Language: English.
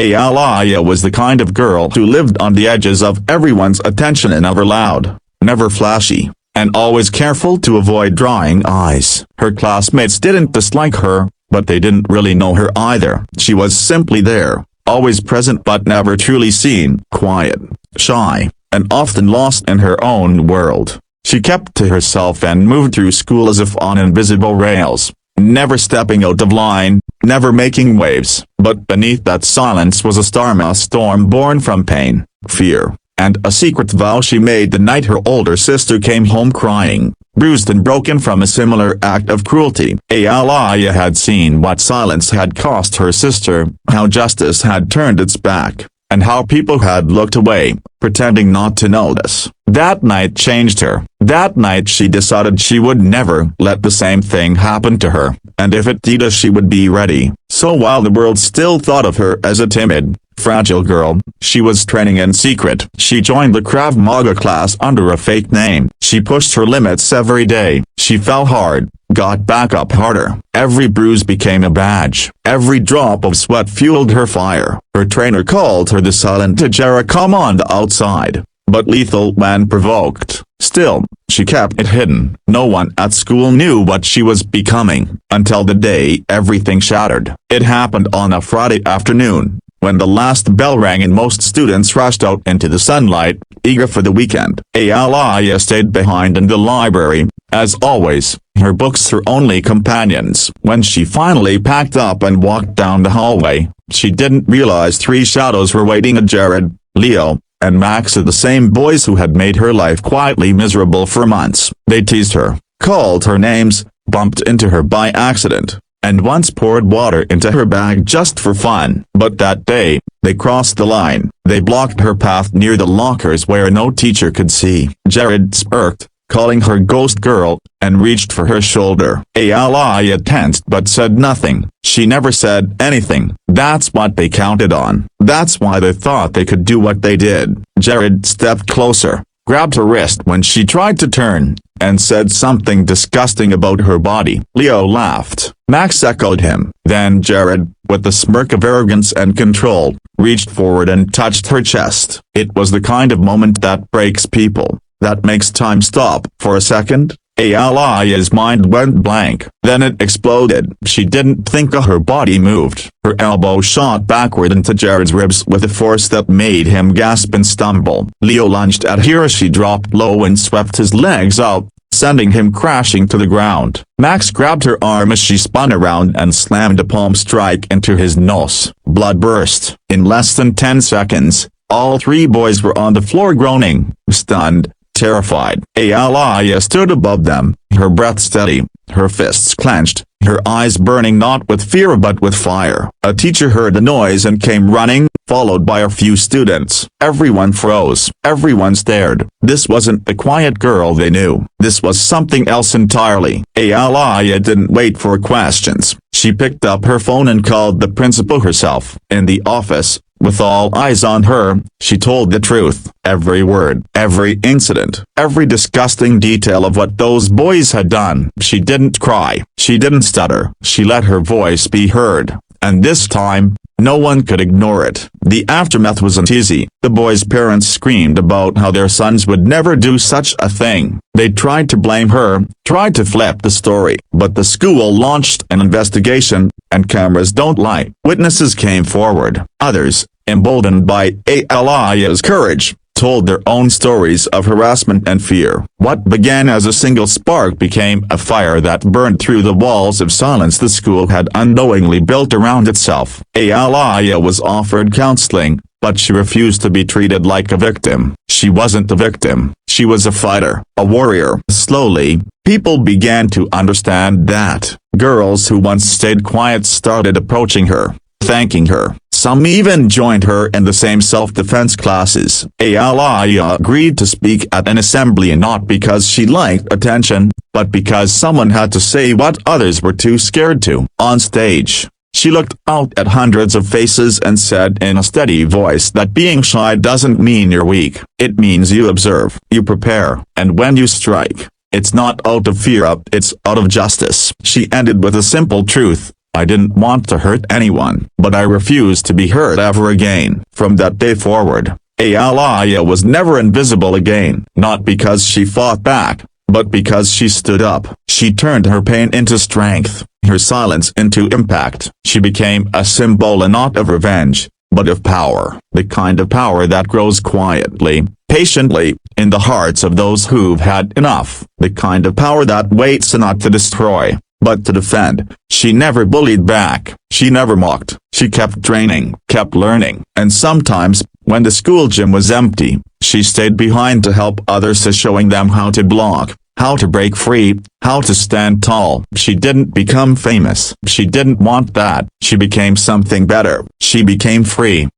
Alaya was the kind of girl who lived on the edges of everyone's attention and never loud, never flashy, and always careful to avoid drying eyes. Her classmates didn't dislike her, but they didn't really know her either. She was simply there, always present but never truly seen, quiet, shy, and often lost in her own world. She kept to herself and moved through school as if on invisible rails, never stepping out of line, never making waves. But beneath that silence was a storm born from pain, fear, and a secret vow she made the night her older sister came home crying, bruised and broken from a similar act of cruelty. Alaya had seen what silence had cost her sister, how justice had turned its back, and how people had looked away, pretending not to notice. That night changed her. That night she decided she would never let the same thing happen to her, and if it did, she would be ready. So while the world still thought of her as a timid, fragile girl, she was training in secret. She joined the Krav Maga class under a fake name. She pushed her limits every day. She fell hard, got back up harder. Every bruise became a badge. Every drop of sweat fueled her fire. Her trainer called her the silent Jericho on the outside, but lethal when provoked. Still, she kept it hidden. No one at school knew what she was becoming, until the day everything shattered. It happened on a Friday afternoon, when the last bell rang and most students rushed out into the sunlight, eager for the weekend. Alaya stayed behind in the library, as always, her books her only companions. When she finally packed up and walked down the hallway, she didn't realize three shadows were waiting: Jared, Leo, and Max, are the same boys who had made her life quietly miserable for months. They teased her, called her names, bumped into her by accident, and once poured water into her bag just for fun. But that day, they crossed the line. They blocked her path near the lockers where no teacher could see. Jared smirked, calling her ghost girl, and reached for her shoulder. Alaya tensed but said nothing. She never said anything. That's what they counted on. That's why they thought they could do what they did. Jared stepped closer, grabbed her wrist when she tried to turn, and said something disgusting about her body. Leo laughed. Max echoed him. Then Jared, with a smirk of arrogance and control, reached forward and touched her chest. It was the kind of moment that breaks people, that makes time stop. For a second, Alaya's mind went blank. Then it exploded. She didn't think her body moved. Her elbow shot backward into Jared's ribs with a force that made him gasp and stumble. Leo lunged at her as she dropped low and swept his legs out, sending him crashing to the ground. Max grabbed her arm as she spun around and slammed a palm strike into his nose. Blood burst. In less than 10 seconds, all three boys were on the floor groaning, stunned, terrified. Alaya stood above them, her breath steady, her fists clenched, her eyes burning not with fear but with fire. A teacher heard the noise and came running, followed by a few students. Everyone froze. Everyone stared. This wasn't the quiet girl they knew. This was something else entirely. Alaya didn't wait for questions. She picked up her phone and called the principal herself. In the office, with all eyes on her, she told the truth. Every word, every incident, every disgusting detail of what those boys had done. She didn't cry. She didn't stutter. She let her voice be heard. And this time, no one could ignore it. The aftermath wasn't easy. The boys' parents screamed about how their sons would never do such a thing. They tried to blame her, tried to flip the story, but the school launched an investigation, and cameras don't lie. Witnesses came forward. Others, emboldened by Alaya's courage, told their own stories of harassment and fear. What began as a single spark became a fire that burned through the walls of silence the school had unknowingly built around itself. Alaya was offered counseling, but she refused to be treated like a victim. She wasn't a victim. She was a fighter, a warrior. Slowly, people began to understand that. Girls who once stayed quiet started approaching her, thanking her. Some even joined her in the same self-defense classes. Alaya agreed to speak at an assembly not because she liked attention, but because someone had to say what others were too scared to. On stage, she looked out at hundreds of faces and said in a steady voice that being shy doesn't mean you're weak. It means you observe, you prepare, and when you strike, it's not out of fear, it's out of justice. She ended with a simple truth. I didn't want to hurt anyone, but I refused to be hurt ever again. From that day forward, Aliyah was never invisible again. Not because she fought back, but because she stood up. She turned her pain into strength, her silence into impact. She became a symbol not of revenge, but of power. The kind of power that grows quietly, patiently, in the hearts of those who've had enough. The kind of power that waits not to destroy, but to defend. She never bullied back. She never mocked. She kept training, kept learning, and sometimes, when the school gym was empty, she stayed behind to help others, showing them how to block, how to break free, how to stand tall. She didn't become famous. She didn't want that. She became something better. She became free.